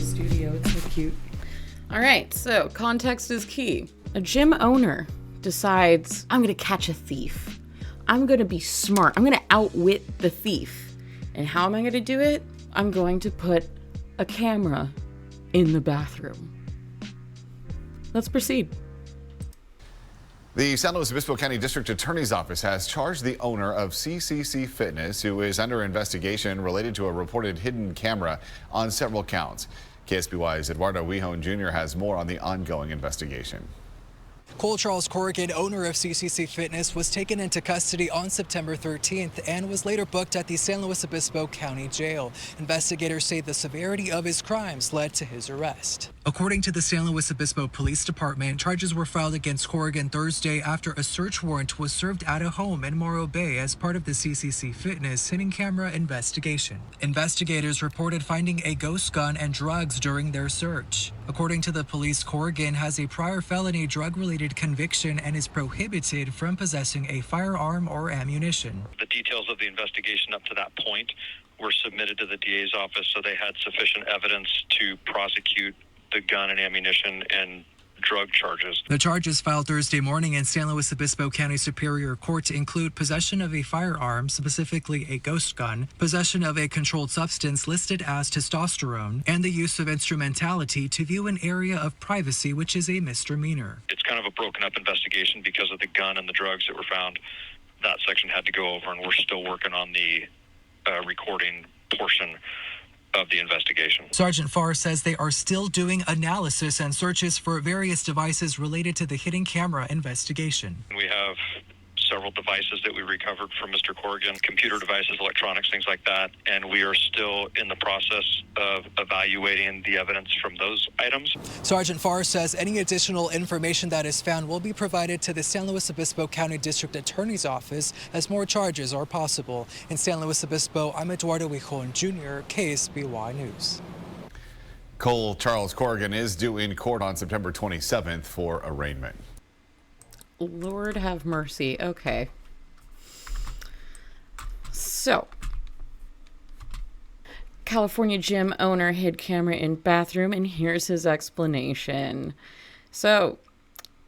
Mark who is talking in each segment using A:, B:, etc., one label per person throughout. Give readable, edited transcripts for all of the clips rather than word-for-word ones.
A: studio. It's so cute. All right, so context is key. A gym owner decides, I'm going to catch a thief. I'm going to be smart. I'm going to outwit the thief. And how am I going to do it? I'm going to put a camera in the bathroom. Let's proceed.
B: The San Luis Obispo County District Attorney's Office has charged the owner of CCC Fitness, who is under investigation related to a reported hidden camera, on several counts. KSBY's Eduardo Wihon Jr. has more on the ongoing investigation.
C: Cole Charles Corrigan, owner of CCC Fitness, was taken into custody on September 13th and was later booked at the San Luis Obispo County Jail. Investigators say the severity of his crimes led to his arrest. According to the San Luis Obispo Police Department, charges were filed against Corrigan Thursday after a search warrant was served at a home in Morro Bay as part of the CCC Fitness hidden camera investigation. Investigators reported finding a ghost gun and drugs during their search. According to the police, Corrigan has a prior felony drug-related conviction and is prohibited from possessing a firearm or ammunition.
D: The details of the investigation up to that point were submitted to the DA's office, so they had sufficient evidence to prosecute the gun and ammunition and drug charges.
C: The charges filed Thursday morning in San Luis Obispo County Superior Court include possession of a firearm, specifically a ghost gun, possession of a controlled substance listed as testosterone, and the use of instrumentality to view an area of privacy, which is a misdemeanor.
D: It's kind of a broken up investigation because of the gun and the drugs that were found. That section had to go over, and we're still working on the recording portion of the investigation.
C: Sergeant Farr says they are still doing analysis and searches for various devices related to the hidden camera investigation.
D: We have several devices that we recovered from Mr. Corrigan, computer devices, electronics, things like that, and we are still in the process of evaluating the evidence from those items.
C: Sergeant Farr says any additional information that is found will be provided to the San Luis Obispo County District Attorney's Office as more charges are possible. In San Luis Obispo, I'm Eduardo Wihon Jr., KSBY News.
B: Cole Charles Corrigan is due in court on September 27th for arraignment.
A: Lord have mercy. Okay. So, California gym owner hid camera in bathroom, and here's his explanation. So,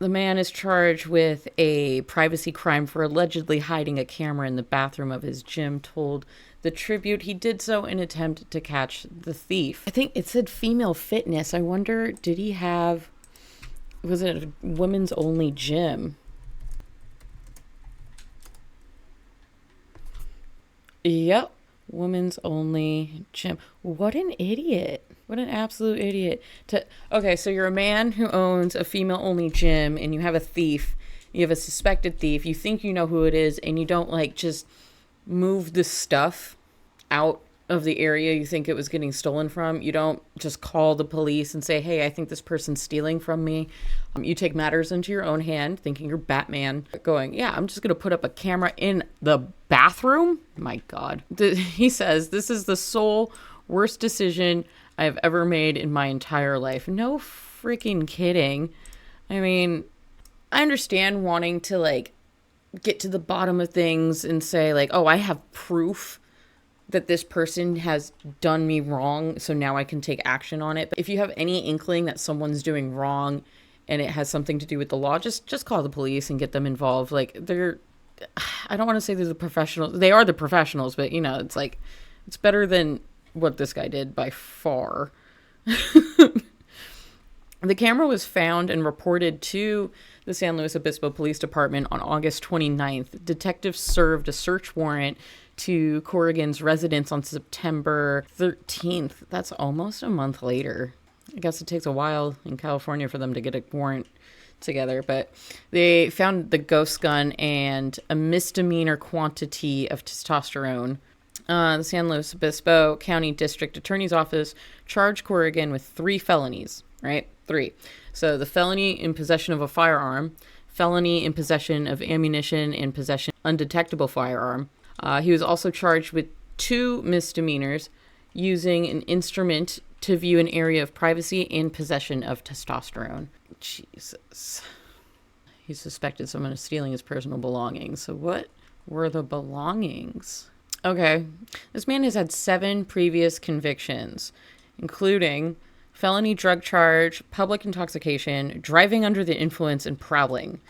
A: the man is charged with a privacy crime for allegedly hiding a camera in the bathroom of his gym, told the Tribute he did so in attempt to catch the thief. I think it said female fitness. I wonder, did he have... Was it a women's only gym? Yep. Women's only gym. What an idiot. What an absolute idiot. Okay, so you're a man who owns a female only gym and you have a thief. You have a suspected thief. You think you know who it is and you don't just move the stuff out of the area you think it was getting stolen from. You don't just call the police and say, hey, I think this person's stealing from me. You take matters into your own hand, thinking you're Batman, going, yeah, I'm just going to put up a camera in the bathroom. My God. He says, this is the sole worst decision I have ever made in my entire life. No freaking kidding. I mean, I understand wanting to get to the bottom of things and say oh, I have proof that this person has done me wrong, so now I can take action on it. But if you have any inkling that someone's doing wrong and it has something to do with the law, just call the police and get them involved. I don't want to say they're the professionals. They are the professionals, but it's better than what this guy did by far. The camera was found and reported to the San Luis Obispo Police Department on August 29th. Detectives served a search warrant to Corrigan's residence on September 13th. That's almost a month later. I guess it takes a while in California for them to get a warrant together, but they found the ghost gun and a misdemeanor quantity of testosterone. The San Luis Obispo County District Attorney's Office charged Corrigan with 3 felonies, right? 3. So the felony in possession of a firearm, felony in possession of ammunition, and possession of undetectable firearm. He was also charged with 2 misdemeanors, using an instrument to view an area of privacy and possession of testosterone. Jesus. He suspected someone of stealing his personal belongings. So what were the belongings? Okay. This man has had 7 previous convictions, including felony drug charge, public intoxication, driving under the influence, and prowling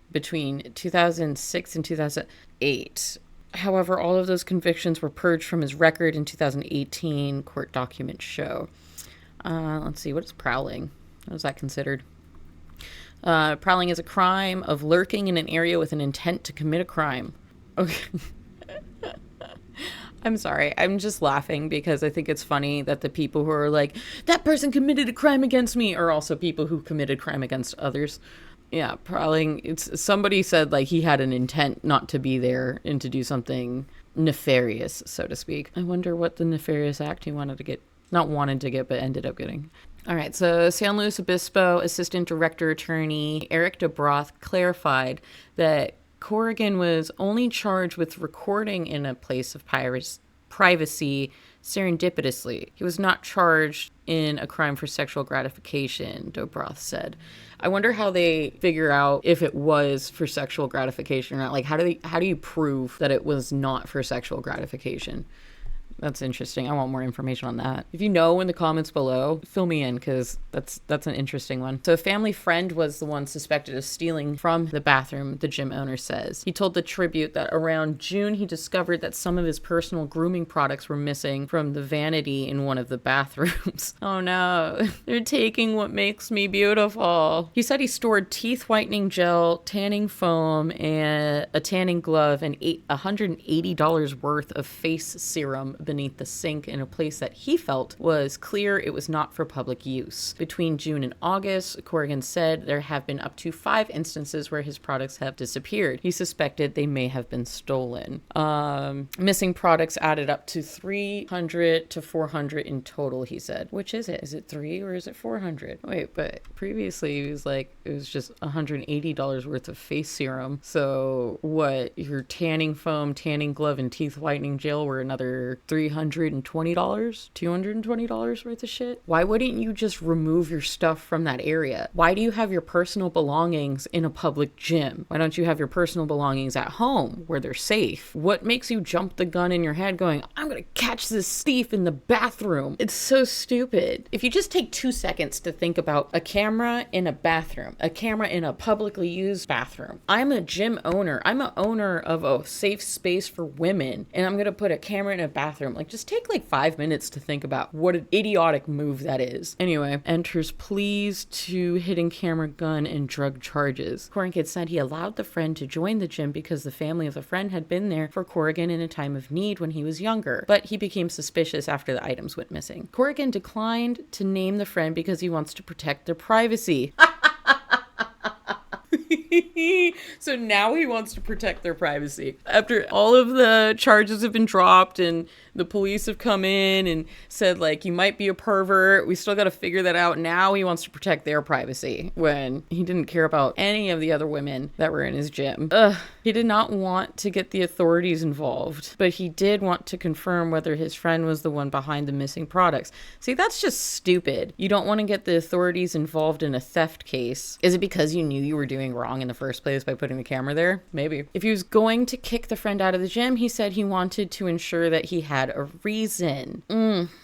A: between 2006 and 2008. However, all of those convictions were purged from his record in 2018, court documents show. Let's see, what is prowling? What is that considered? Prowling is a crime of lurking in an area with an intent to commit a crime. Okay. I'm sorry. I'm just laughing because I think it's funny that the people who are like, that person committed a crime against me, are also people who committed crime against others. Yeah, prowling. It's somebody said like he had an intent not to be there and to do something nefarious, so to speak. I wonder what the nefarious act he wanted to get, not wanted to get, but ended up getting. All right, so San Luis Obispo Assistant Director Attorney Eric DeBroth clarified that Corrigan was only charged with recording in a place of privacy serendipitously. He was not charged in a crime for sexual gratification, DeBroth said. I wonder how they figure out if it was for sexual gratification or not. Like, how do you prove that it was not for sexual gratification? That's interesting. I want more information on that. If you know in the comments below, fill me in, because that's an interesting one. So a family friend was the one suspected of stealing from the bathroom, the gym owner says. He told the Tribute that around June, he discovered that some of his personal grooming products were missing from the vanity in one of the bathrooms. Oh no, they're taking what makes me beautiful. He said he stored teeth whitening gel, tanning foam, and a tanning glove, and $180 worth of face serum beneath the sink in a place that he felt was clear it was not for public use. Between June and August, Corrigan said there have been up to 5 instances where his products have disappeared. He suspected they may have been stolen. Missing products added up to 300 to 400 in total, he said. Which is it? Is it 3 or is it 400? Wait, but previously he was like, it was just $180 worth of face serum. So what, your tanning foam, tanning glove, and teeth whitening gel were another $320, $220 worth of shit? Why wouldn't you just remove your stuff from that area? Why do you have your personal belongings in a public gym? Why don't you have your personal belongings at home where they're safe? What makes you jump the gun in your head going, I'm gonna catch this thief in the bathroom? It's so stupid. If you just take 2 seconds to think about a camera in a bathroom, a camera in a publicly used bathroom. I'm a gym owner. I'm an owner of a safe space for women, and I'm gonna put a camera in a bathroom. Like, just take like 5 minutes to think about what an idiotic move that is. Anyway, enters pleas to hidden camera gun and drug charges. Corrigan said he allowed the friend to join the gym because the family of the friend had been there for Corrigan in a time of need when he was younger, but he became suspicious after the items went missing. Corrigan declined to name the friend because he wants to protect their privacy. So now he wants to protect their privacy. After all of the charges have been dropped and the police have come in and said, like, you might be a pervert, we still got to figure that out. Now he wants to protect their privacy when he didn't care about any of the other women that were in his gym. He did not want to get the authorities involved, but he did want to confirm whether his friend was the one behind the missing products. See, that's just stupid. You don't want to get the authorities involved in a theft case. Is it because you knew you were doing wrong in the first place by putting the camera there? Maybe. If he was going to kick the friend out of the gym, he said he wanted to ensure that he had a reason.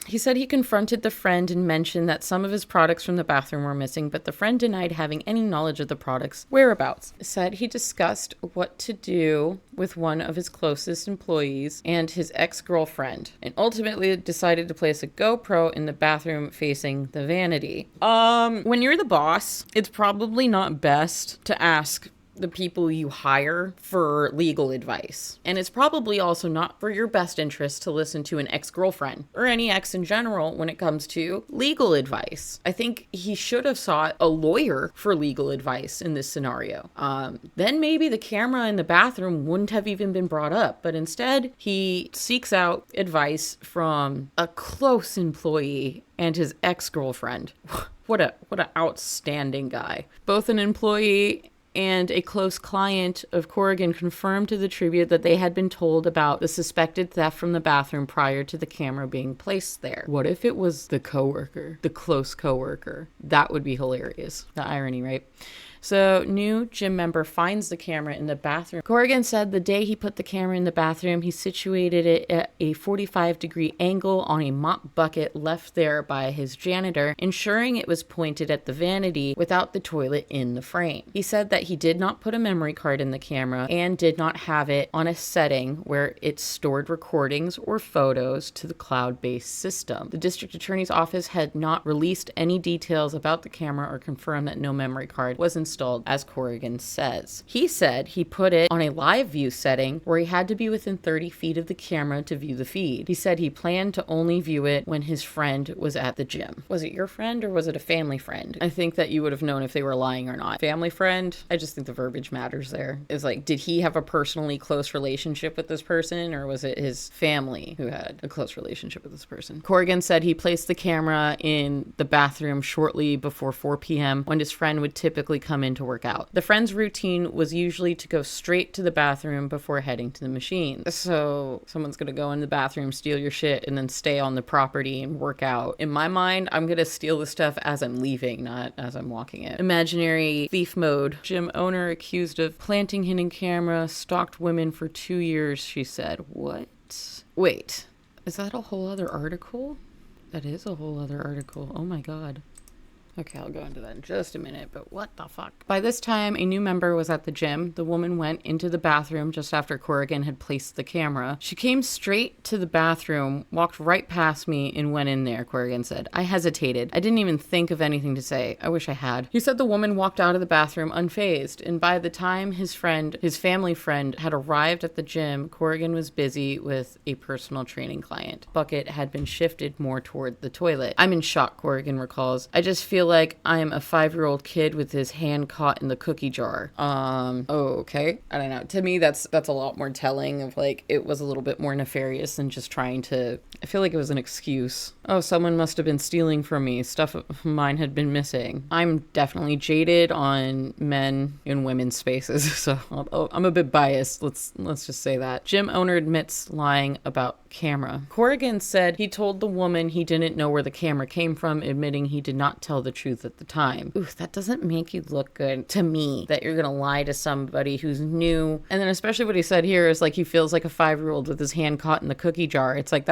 A: He said he confronted the friend and mentioned that some of his products from the bathroom were missing, but the friend denied having any knowledge of the products' whereabouts. Said he discussed what to do with one of his closest employees and his ex-girlfriend, and ultimately decided to place a GoPro in the bathroom facing the vanity. When you're the boss, it's probably not best to ask the people you hire for legal advice. And it's probably also not for your best interest to listen to an ex-girlfriend or any ex in general when it comes to legal advice. I think he should have sought a lawyer for legal advice in this scenario. Then maybe the camera in the bathroom wouldn't have even been brought up, but instead he seeks out advice from a close employee and his ex-girlfriend. What an outstanding guy. Both an employee and a close client of Corrigan confirmed to the Tribute that they had been told about the suspected theft from the bathroom prior to the camera being placed there. What if it was the coworker, the close coworker? That would be hilarious. The irony, right? So, new gym member finds the camera in the bathroom. Corrigan said the day he put the camera in the bathroom, he situated it at a 45-degree angle on a mop bucket left there by his janitor, ensuring it was pointed at the vanity without the toilet in the frame. He said that he did not put a memory card in the camera and did not have it on a setting where it stored recordings or photos to the cloud-based system. The district attorney's office had not released any details about the camera or confirmed that no memory card was installed, as Corrigan says. He said he put it on a live view setting where he had to be within 30 feet of the camera to view the feed. He said he planned to only view it when his friend was at the gym. Was it your friend or was it a family friend? I think that you would have known if they were lying or not. Family friend? I just think the verbiage matters there. It's like, did he have a personally close relationship with this person, or was it his family who had a close relationship with this person? Corrigan said he placed the camera in the bathroom shortly before 4 p.m. when his friend would typically come in to work out. The friend's routine was usually to go straight to the bathroom before heading to the machine. So someone's gonna go in the bathroom, steal your shit, and then stay on the property and work out. In my mind, I'm gonna steal the stuff as I'm leaving, not as I'm walking it. Imaginary thief mode. Gym owner accused of planting hidden camera, stalked women for 2 years, she said. What? Wait, is that a whole other article? That is a whole other article. Oh my god. Okay, I'll go into that in just a minute, but what the fuck? By this time, a new member was at the gym. The woman went into the bathroom just after Corrigan had placed the camera. She came straight to the bathroom, walked right past me, and went in there, Corrigan said. I hesitated. I didn't even think of anything to say. I wish I had. He said the woman walked out of the bathroom unfazed, and by the time his family friend, had arrived at the gym, Corrigan was busy with a personal training client. Bucket had been shifted more toward the toilet. I'm in shock, Corrigan recalls. I just feel like I am a 5-year-old kid with his hand caught in the cookie jar. Okay. I don't know. To me, that's a lot more telling of like, it was a little bit more nefarious than just trying to, I feel like it was an excuse. Oh, someone must have been stealing from me. Stuff of mine had been missing. I'm definitely jaded on men in women's spaces, so I'm a bit biased. Let's just say that. Gym owner admits lying about camera. Corrigan said he told the woman he didn't know where the camera came from, admitting he did not tell the truth at the time. Ooh, that doesn't make you look good to me, that you're gonna lie to somebody who's new. And then especially what he said here is like he feels like a 5-year-old with his hand caught in the cookie jar. It's like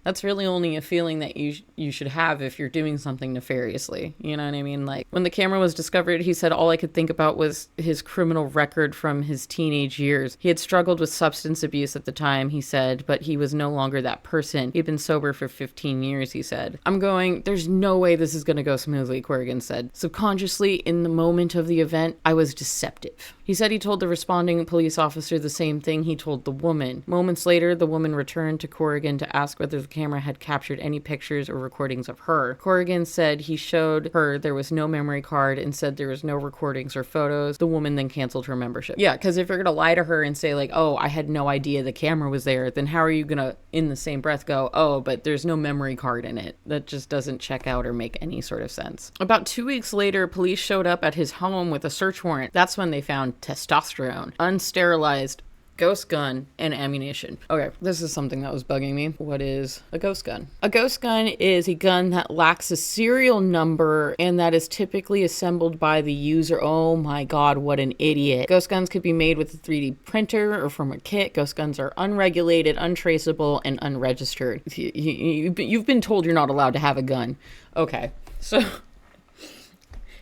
A: that's really only a feeling that you should have if you're doing something nefariously. You know what I mean? Like when the camera was discovered, he said all I could think about was his criminal record from his teenage years. He had struggled with substance abuse at the time, he said, but he was no longer that person. He'd been sober for 15 years, he said. There's no way this is going to go smoothly, Corrigan said. Subconsciously, in the moment of the event, I was deceptive. He said he told the responding police officer the same thing he told the woman. Moments later, the woman returned to Corrigan to ask whether the camera had captured any pictures or recordings of her. Corrigan said he showed her there was no memory card and said there was no recordings or photos. The woman then canceled her membership. Yeah, because if you're going to lie to her and say like, oh, I had no idea the camera was there, then how are you going to, in the same breath, go, oh, but there's no memory card in it? That just doesn't check out or make any sort of sense. About 2 weeks later, police showed up at his home with a search warrant. That's when they found testosterone, unsterilized ghost gun, and ammunition. Okay, this is something that was bugging me. What is a ghost gun? A ghost gun is a gun that lacks a serial number and that is typically assembled by the user. Oh my god, what an idiot. Ghost guns could be made with a 3D printer or from a kit. Ghost guns are unregulated, untraceable, and unregistered. You've been told you're not allowed to have a gun. Okay, so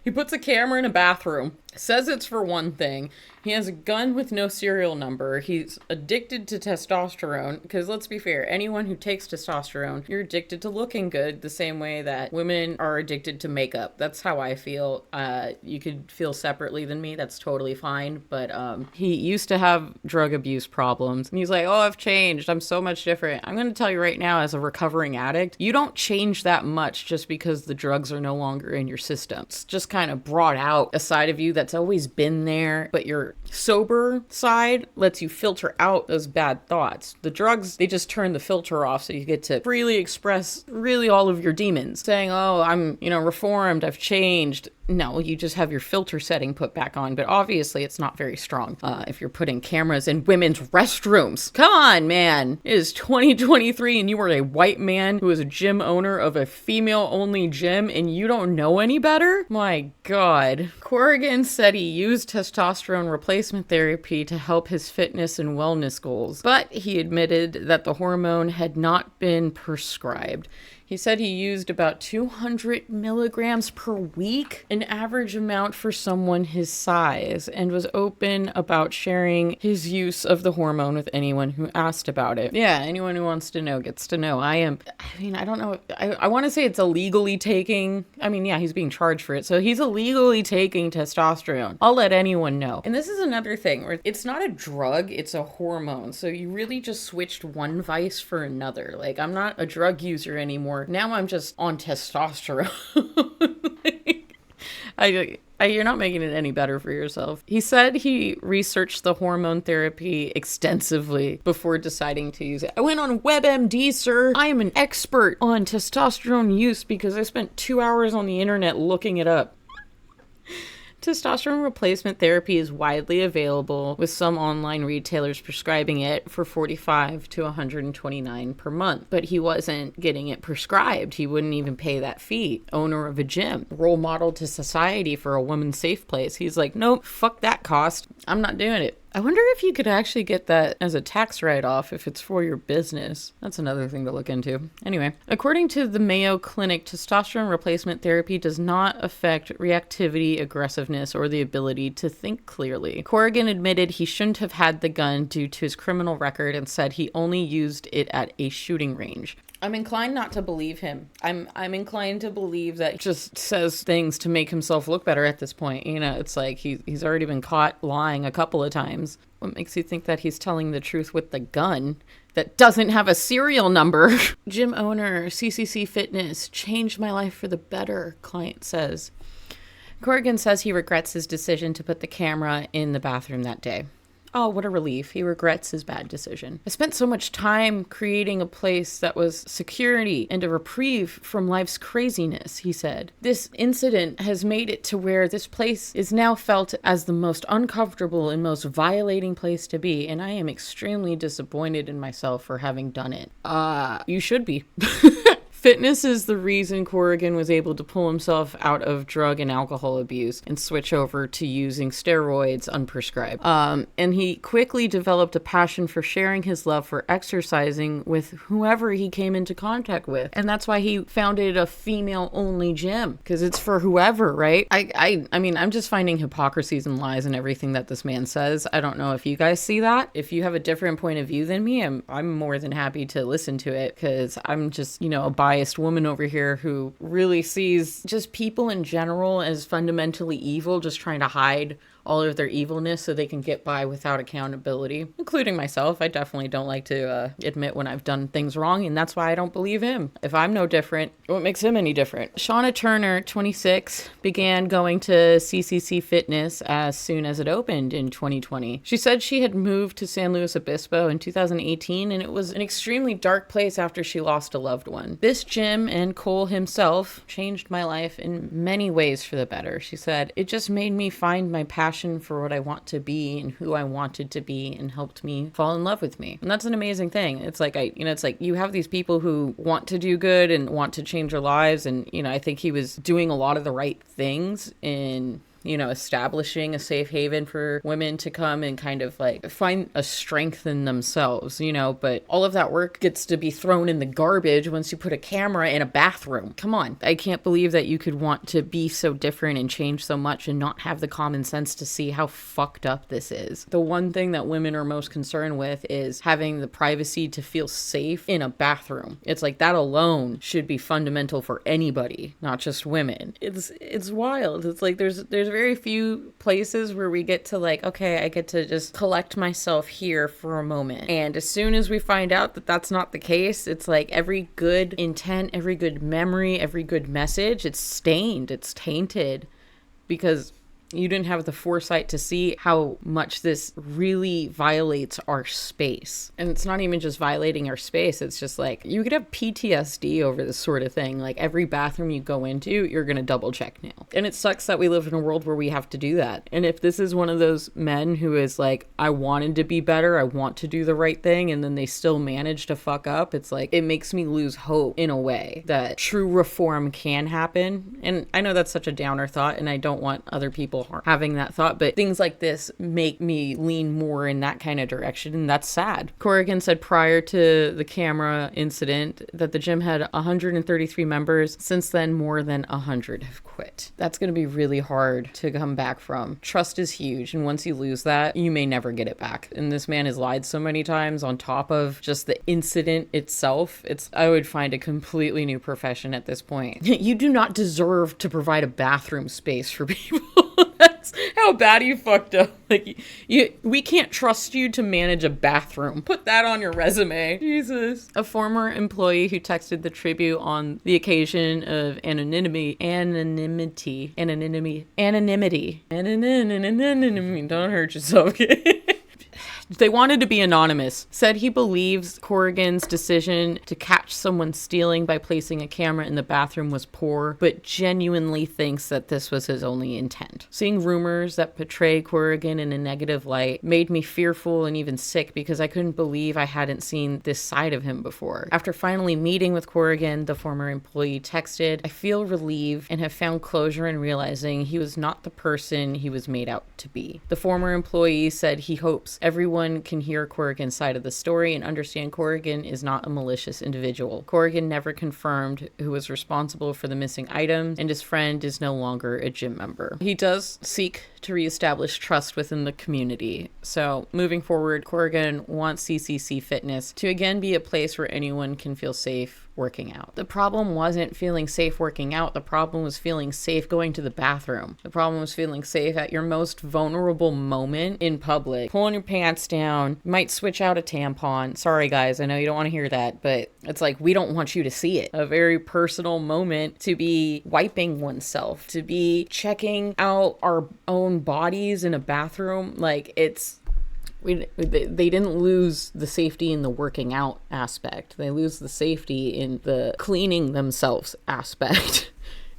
A: he puts a camera in a bathroom, says it's for one thing. He has a gun with no serial number. He's addicted to testosterone, because let's be fair, anyone who takes testosterone, you're addicted to looking good the same way that women are addicted to makeup. That's how I feel. You could feel separately than me. That's totally fine. But he used to have drug abuse problems. And he's like, oh, I've changed. I'm so much different. I'm going to tell you right now, as a recovering addict, you don't change that much just because the drugs are no longer in your system. It's just kind of brought out a side of you that's always been there, but your sober side lets you filter out those bad thoughts. The drugs, they just turn the filter off so you get to freely express really all of your demons, saying, oh, I'm, reformed, I've changed. No, you just have your filter setting put back on, but obviously it's not very strong if you're putting cameras in women's restrooms. Come on, man. It is 2023 and you are a white man who is a gym owner of a female-only gym and you don't know any better? My God. Corrigan said he used testosterone replacement therapy to help his fitness and wellness goals, but he admitted that the hormone had not been prescribed. He said he used about 200 milligrams per week, an average amount for someone his size, and was open about sharing his use of the hormone with anyone who asked about it. Yeah, anyone who wants to know gets to know. I don't know. I want to say it's illegally taking. Yeah, he's being charged for it. So he's illegally taking testosterone. I'll let anyone know. And this is another thing where it's not a drug, it's a hormone. So you really just switched one vice for another. Like, I'm not a drug user anymore. Now I'm just on testosterone. You're not making it any better for yourself. He said he researched the hormone therapy extensively before deciding to use it. I went on WebMD, sir. I am an expert on testosterone use because I spent 2 hours on the internet looking it up. Testosterone replacement therapy is widely available, with some online retailers prescribing it for $45 to $129 per month. But he wasn't getting it prescribed. He wouldn't even pay that fee. Owner of a gym, role model to society for a woman's safe place. He's like, nope, fuck that cost. I'm not doing it. I wonder if you could actually get that as a tax write-off if it's for your business. That's another thing to look into. Anyway, according to the Mayo Clinic, testosterone replacement therapy does not affect reactivity, aggressiveness, or the ability to think clearly. Corrigan admitted he shouldn't have had the gun due to his criminal record and said he only used it at a shooting range. I'm inclined not to believe him. I'm inclined to believe that he just says things to make himself look better at this point. You know, it's like he's already been caught lying a couple of times. What makes you think that he's telling the truth with the gun that doesn't have a serial number? Gym owner, CCC Fitness, changed my life for the better, client says. Corrigan says he regrets his decision to put the camera in the bathroom that day. Oh, what a relief. He regrets his bad decision. I spent so much time creating a place that was security and a reprieve from life's craziness, he said. This incident has made it to where this place is now felt as the most uncomfortable and most violating place to be, and I am extremely disappointed in myself for having done it. You should be. Fitness is the reason Corrigan was able to pull himself out of drug and alcohol abuse and switch over to using steroids unprescribed. And he quickly developed a passion for sharing his love for exercising with whoever he came into contact with. And that's why he founded a female-only gym, because it's for whoever, right? I mean, I'm just finding hypocrisies and lies in everything that this man says. I don't know if you guys see that. If you have a different point of view than me, I'm more than happy to listen to it, because I'm just, a biased woman over here who really sees just people in general as fundamentally evil, just trying to hide all of their evilness so they can get by without accountability, including myself. I definitely don't like to admit when I've done things wrong, and that's why I don't believe him. If I'm no different, what makes him any different? Shauna Turner, 26, began going to CCC Fitness as soon as it opened in 2020. She said she had moved to San Luis Obispo in 2018, and it was an extremely dark place after she lost a loved one. This gym and Cole himself changed my life in many ways for the better. She said, it just made me find my passion for what I want to be and who I wanted to be, and helped me fall in love with me. And that's an amazing thing. It's like, it's like you have these people who want to do good and want to change their lives. And, I think he was doing a lot of the right things in establishing a safe haven for women to come and kind of like find a strength in themselves, but all of that work gets to be thrown in the garbage once you put a camera in a bathroom. Come on. I can't believe that you could want to be so different and change so much and not have the common sense to see how fucked up this is. The one thing that women are most concerned with is having the privacy to feel safe in a bathroom. It's like that alone should be fundamental for anybody, not just women. It's wild. It's like there's very few places where we get to like, okay, I get to just collect myself here for a moment. And as soon as we find out that that's not the case, it's like every good intent, every good memory, every good message, it's stained, it's tainted, because you didn't have the foresight to see how much this really violates our space. And it's not even just violating our space. It's just like, you could have PTSD over this sort of thing. Like every bathroom you go into, you're going to double check now. And it sucks that we live in a world where we have to do that. And if this is one of those men who is like, I wanted to be better, I want to do the right thing, and then they still manage to fuck up, it's like, it makes me lose hope in a way that true reform can happen. And I know that's such a downer thought, and I don't want other people having that thought, but things like this make me lean more in that kind of direction, and that's sad. Corrigan said prior to the camera incident that the gym had 133 members. Since then, more than 100 have quit. That's going to be really hard to come back from. Trust is huge, and once you lose that, you may never get it back. And this man has lied so many times on top of just the incident itself. I would find a completely new profession at this point. You do not deserve to provide a bathroom space for people. That's how bad you fucked up. Like, we can't trust you to manage a bathroom. Put that on your resume. Jesus. A former employee who texted the Tribune on the occasion of anonymity. Don't hurt yourself. They wanted to be anonymous. Said he believes Corrigan's decision to catch someone stealing by placing a camera in the bathroom was poor, but genuinely thinks that this was his only intent. Seeing rumors that portray Corrigan in a negative light made me fearful and even sick because I couldn't believe I hadn't seen this side of him before. After finally meeting with Corrigan, the former employee texted, I feel relieved and have found closure in realizing he was not the person he was made out to be. The former employee said he hopes everyone can hear Corrigan's side of the story and understand Corrigan is not a malicious individual. Corrigan never confirmed who was responsible for the missing items, and his friend is no longer a gym member. He does seek to reestablish trust within the community. So moving forward, Corrigan wants CCC Fitness to again be a place where anyone can feel safe working out. The problem wasn't feeling safe working out. The problem was feeling safe going to the bathroom. The problem was feeling safe at your most vulnerable moment in public. Pulling your pants down, might switch out a tampon. Sorry guys, I know you don't want to hear that, but it's like, we don't want you to see it. A very personal moment to be wiping oneself, to be checking out our own bodies in a bathroom. Like, they didn't lose the safety in the working out aspect. They lose the safety in the cleaning themselves aspect.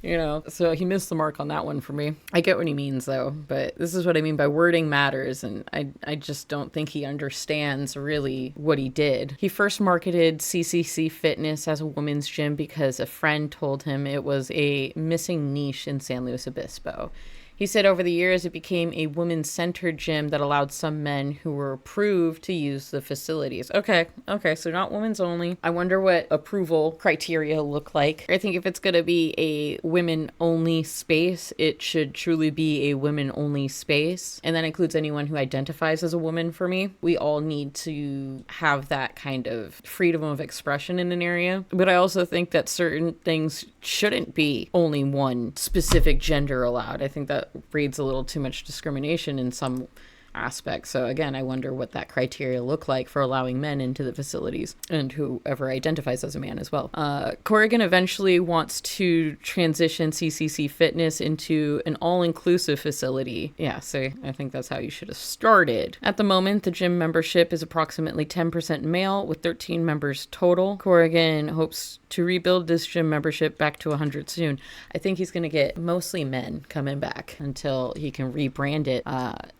A: You know, so he missed the mark on that one for me. I get what he means though, but this is what I mean by wording matters, and I just don't think he understands really what he did. He first marketed CCC Fitness as a women's gym because a friend told him it was a missing niche in San Luis Obispo. He said over the years it became a women-centered gym that allowed some men who were approved to use the facilities. Okay, so not women's only. I wonder what approval criteria look like. I think if it's going to be a women-only space, it should truly be a women-only space. And that includes anyone who identifies as a woman for me. We all need to have that kind of freedom of expression in an area. But I also think that certain things shouldn't be only one specific gender allowed. I think that breeds a little too much discrimination in some aspects. So again, I wonder what that criteria look like for allowing men into the facilities, and whoever identifies as a man as well. Corrigan eventually wants to transition CCC Fitness into an all-inclusive facility. Yeah, so I think that's how you should have started. At the moment, the gym membership is approximately 10% male with 13 members total. Corrigan hopes to rebuild this gym membership back to 100 soon. I think he's going to get mostly men coming back until he can rebrand it.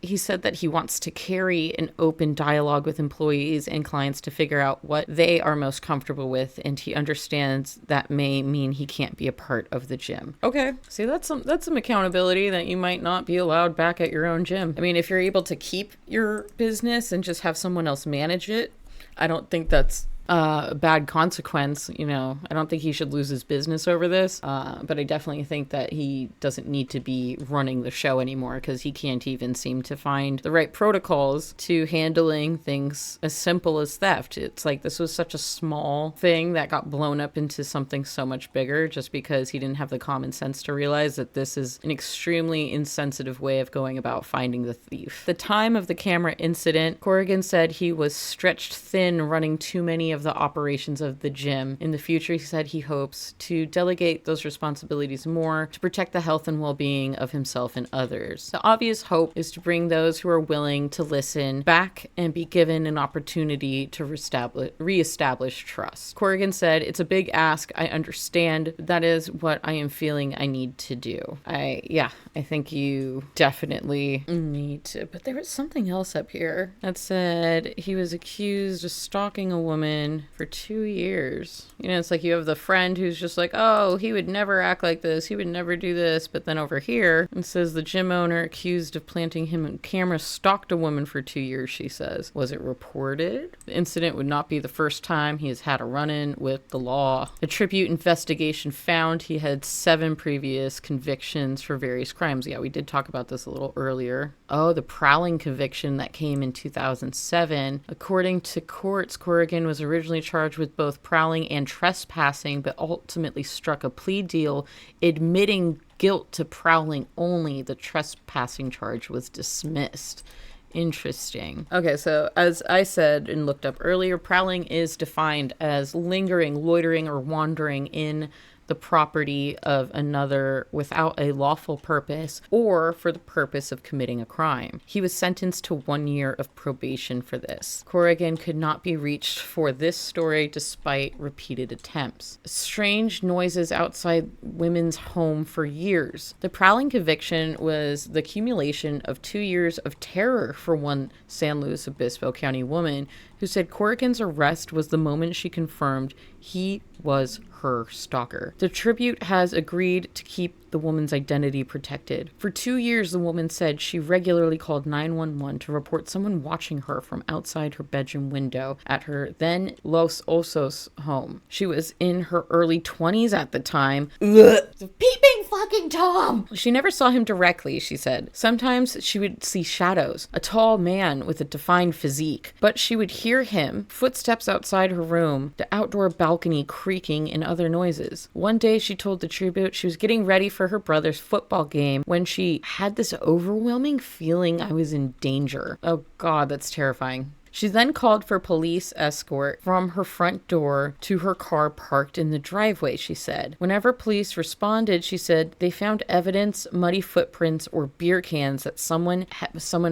A: He said that he wants to carry an open dialogue with employees and clients to figure out what they are most comfortable with, and he understands that may mean he can't be a part of the gym. Okay, see, that's some accountability that you might not be allowed back at your own gym. I mean, if you're able to keep your business and just have someone else manage it, I don't think that's a bad consequence. You know, I don't think he should lose his business over this, but I definitely think that he doesn't need to be running the show anymore, because he can't even seem to find the right protocols to handling things as simple as theft. It's like, this was such a small thing that got blown up into something so much bigger just because he didn't have the common sense to realize that this is an extremely insensitive way of going about finding the thief. The time of the camera incident, Corrigan said he was stretched thin running too many of the operations of the gym. In the future, he said he hopes to delegate those responsibilities more to protect the health and well-being of himself and others. The obvious hope is to bring those who are willing to listen back and be given an opportunity to reestablish trust. Corrigan said, "It's a big ask. I understand. That is what I am feeling I need to do." I think you definitely need to. But there was something else up here that said he was accused of stalking a woman for 2 years. You know, it's like you have the friend who's just like, oh, he would never act like this. He would never do this. But then over here, it says the gym owner accused of planting him on camera stalked a woman for 2 years, she says. Was it reported? The incident would not be the first time he has had a run-in with the law. The Tribute investigation found he had 7 previous convictions for various crimes. Yeah, we did talk about this a little earlier. Oh, the prowling conviction that came in 2007. According to courts, Corrigan was originally charged with both prowling and trespassing, but ultimately struck a plea deal admitting guilt to prowling only. The trespassing charge was dismissed. Interesting. Okay, so as I said and looked up earlier, prowling is defined as lingering, loitering, or wandering in the property of another without a lawful purpose or for the purpose of committing a crime. He was sentenced to 1 year of probation for this. Corrigan could not be reached for this story despite repeated attempts. Strange noises outside women's home for years. The prowling conviction was the accumulation of 2 years of terror for one San Luis Obispo County woman who said Corrigan's arrest was the moment she confirmed he was her stalker. The Tribute has agreed to keep the woman's identity protected. For 2 years, the woman said she regularly called 911 to report someone watching her from outside her bedroom window at her then Los Osos home. She was in her early 20s at the time. Ugh. Peeping fucking Tom! She never saw him directly, she said. Sometimes she would see shadows, a tall man with a defined physique, but she would hear him, footsteps outside her room, the outdoor balcony creaking, and other noises. One day, she told the Tribute she was getting ready for her brother's football game when she had this overwhelming feeling I was in danger. Oh God, that's terrifying. She then called for police escort from her front door to her car parked in the driveway, she said. Whenever police responded, she said they found evidence, muddy footprints, or beer cans that someone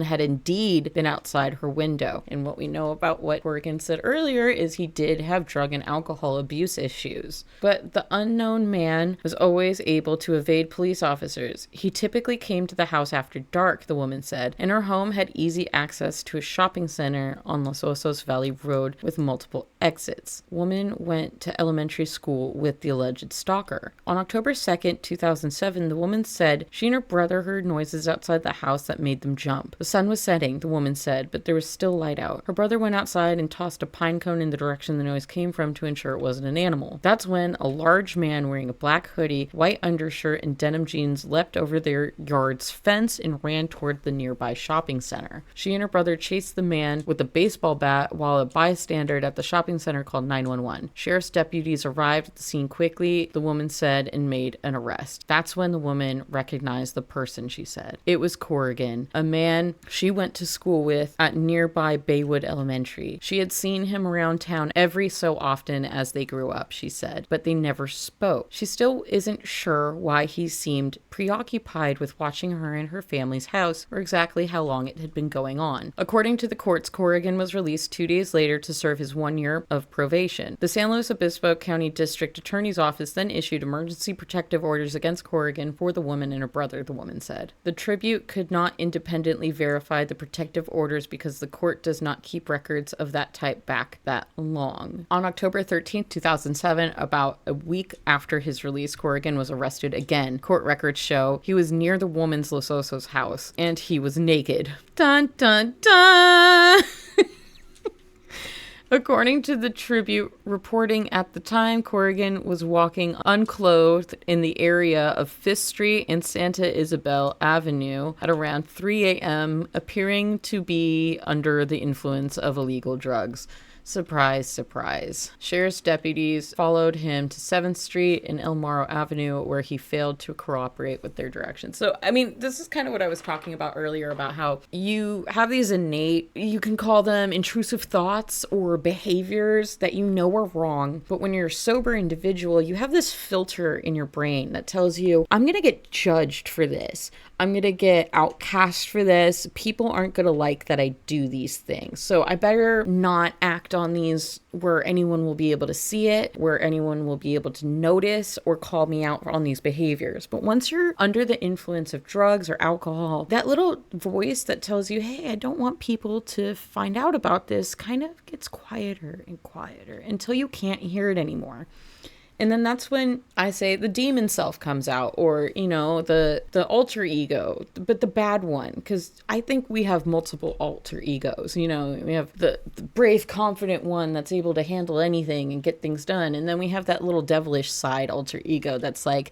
A: had indeed been outside her window. And what we know about what Corrigan said earlier is he did have drug and alcohol abuse issues. But the unknown man was always able to evade police officers. He typically came to the house after dark, the woman said, and her home had easy access to a shopping center on Los Osos Valley Road with multiple exits. Woman went to elementary school with the alleged stalker. On October 2nd, 2007, the woman said she and her brother heard noises outside the house that made them jump. The sun was setting, the woman said, but there was still light out. Her brother went outside and tossed a pine cone in the direction the noise came from to ensure it wasn't an animal. That's when a large man wearing a black hoodie, white undershirt, and denim jeans leapt over their yard's fence and ran toward the nearby shopping center. She and her brother chased the man with a baseball bat while a bystander at the shopping center called 911. Sheriff's deputies arrived at the scene quickly, the woman said, and made an arrest. That's when the woman recognized the person, she said. It was Corrigan, a man she went to school with at nearby Baywood Elementary. She had seen him around town every so often as they grew up, she said, but they never spoke. She still isn't sure why he seemed preoccupied with watching her in her family's house or exactly how long it had been going on. According to the courts, Corrigan was released 2 days later to serve his 1 year of probation. The San Luis Obispo County District Attorney's Office then issued emergency protective orders against Corrigan for the woman and her brother, the woman said. The Tribute could not independently verify the protective orders because the court does not keep records of that type back that long. On October 13th, 2007, about a week after his release, Corrigan was arrested again. Court records show he was near the woman's Los Osos house, and he was naked. Dun, dun, dun! According to the Tribute reporting at the time, Corrigan was walking unclothed in the area of 5th Street and Santa Isabel Avenue at around 3 a.m., appearing to be under the influence of illegal drugs. Surprise, surprise. Sheriff's deputies followed him to 7th Street and El Morro Avenue, where he failed to cooperate with their directions. So, I mean, this is kind of what I was talking about earlier about how you have these innate, you can call them intrusive thoughts or behaviors that you know are wrong. But when you're a sober individual, you have this filter in your brain that tells you, I'm going to get judged for this. I'm going to get outcast for this. People aren't going to like that I do these things. So I better not act on these where anyone will be able to see it, where anyone will be able to notice or call me out on these behaviors. But once you're under the influence of drugs or alcohol, that little voice that tells you, hey, I don't want people to find out about this, kind of gets quieter and quieter until you can't hear it anymore. And then that's when I say the demon self comes out, or, you know, the alter ego, but the bad one, because I think we have multiple alter egos. You know, we have the brave, confident one that's able to handle anything and get things done. And then we have that little devilish side alter ego that's like,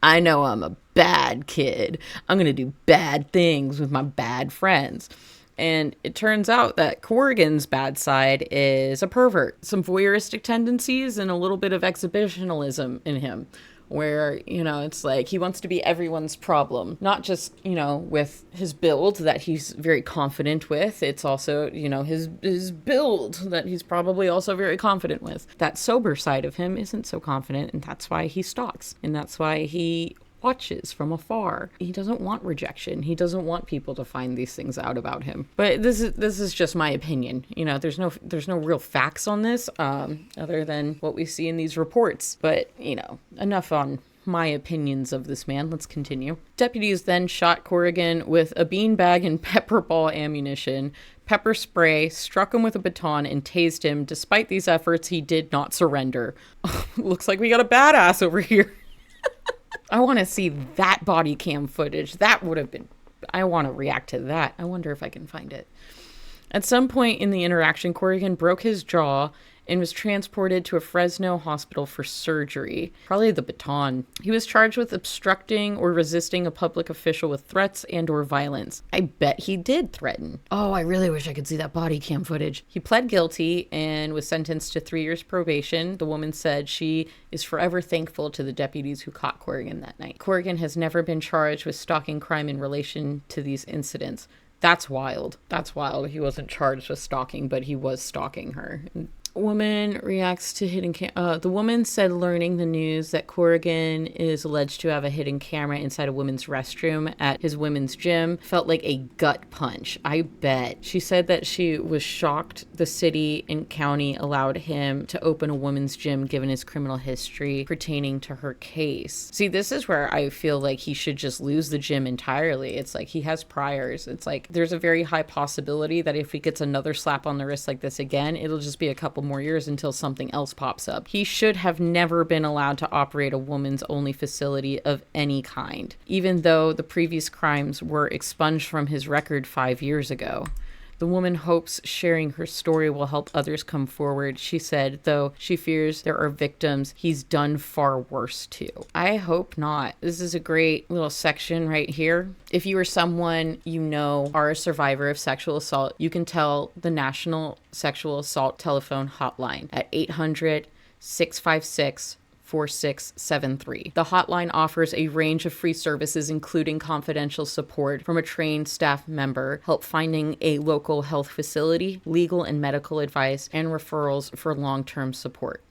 A: I know I'm a bad kid. I'm going to do bad things with my bad friends. And it turns out that Corrigan's bad side is a pervert, some voyeuristic tendencies and a little bit of exhibitionism in him, where, you know, it's like he wants to be everyone's problem, not just, you know, with his build that he's very confident with. It's also, you know, his build that he's probably also very confident with. That sober side of him isn't so confident, and that's why he stalks, and that's why he watches from afar. He doesn't want rejection. He doesn't want people to find these things out about him. But this is just my opinion. You know, there's no real facts on this, other than what we see in these reports. But, you know, enough on my opinions of this man. Let's continue. Deputies then shot Corrigan with a beanbag and pepper ball ammunition, pepper spray, struck him with a baton, and tased him. Despite these efforts, he did not surrender. Looks like we got a badass over here. I want to see that body cam footage. That would have been, I want to react to that. I wonder if I can find it. At some point in the interaction, Corrigan broke his jaw and was transported to a Fresno hospital for surgery. Probably the baton. He was charged with obstructing or resisting a public official with threats and or violence. I bet he did threaten. Oh, I really wish I could see that body cam footage. He pled guilty and was sentenced to 3 years probation. The woman said she is forever thankful to the deputies who caught Corrigan that night. Corrigan has never been charged with stalking crime in relation to these incidents. That's wild. That's wild. He wasn't charged with stalking, but he was stalking her. Woman reacts to hidden the woman said learning the news that Corrigan is alleged to have a hidden camera inside a women's restroom at his women's gym felt like a gut punch. I bet. She said that she was shocked the city and county allowed him to open a women's gym given his criminal history pertaining to her case. See, this is where I feel like he should just lose the gym entirely. It's like he has priors. It's like there's a very high possibility that if he gets another slap on the wrist like this again, it'll just be a couple more years until something else pops up. He should have never been allowed to operate a woman's only facility of any kind, even though the previous crimes were expunged from his record 5 years ago. The woman hopes sharing her story will help others come forward. She said, though she fears there are victims he's done far worse to. I hope not. This is a great little section right here. If you or someone you know are a survivor of sexual assault, you can tell the National Sexual Assault Telephone Hotline at 800-656-4673. The hotline offers a range of free services, including confidential support from a trained staff member, help finding a local health facility, legal and medical advice, and referrals for long-term support.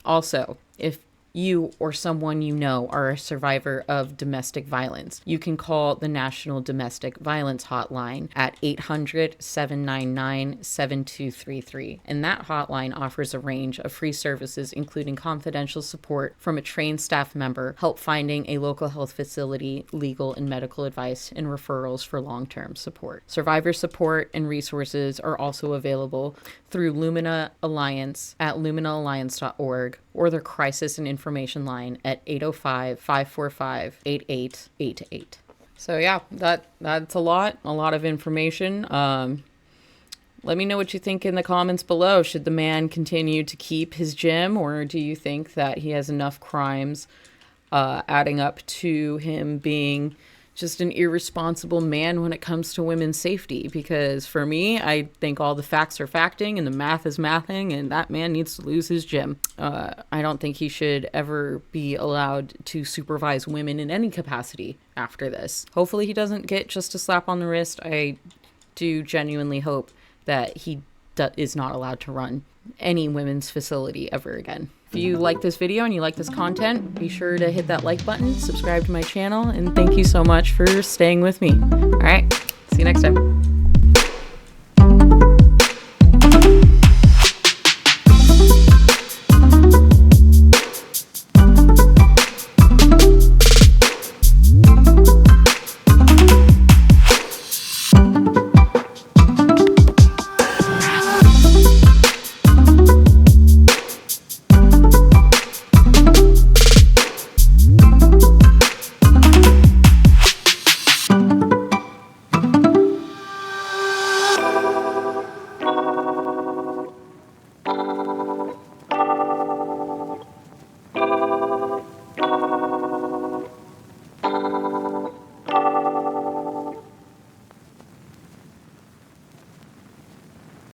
A: Also, if you or someone you know are a survivor of domestic violence, you can call the National Domestic Violence Hotline at 800-799-7233. And that hotline offers a range of free services, including confidential support from a trained staff member, help finding a local health facility, legal and medical advice, and referrals for long-term support. Survivor support and resources are also available through Lumina Alliance at luminaalliance.org or their crisis and information line at 805-545-8888. So yeah, that's a lot of information. Let me know what you think in the comments below. Should the man continue to keep his gym, or do you think that he has enough crimes adding up to him being just an irresponsible man when it comes to women's safety, because for me, I think all the facts are facting and the math is mathing, and that man needs to lose his gym. I don't think he should ever be allowed to supervise women in any capacity after this. Hopefully he doesn't get just a slap on the wrist. I do genuinely hope that he is not allowed to run any women's facility ever again. If you like this video and you like this content, be sure to hit that like button, subscribe to my channel, and thank you so much for staying with me. All right, see you next time.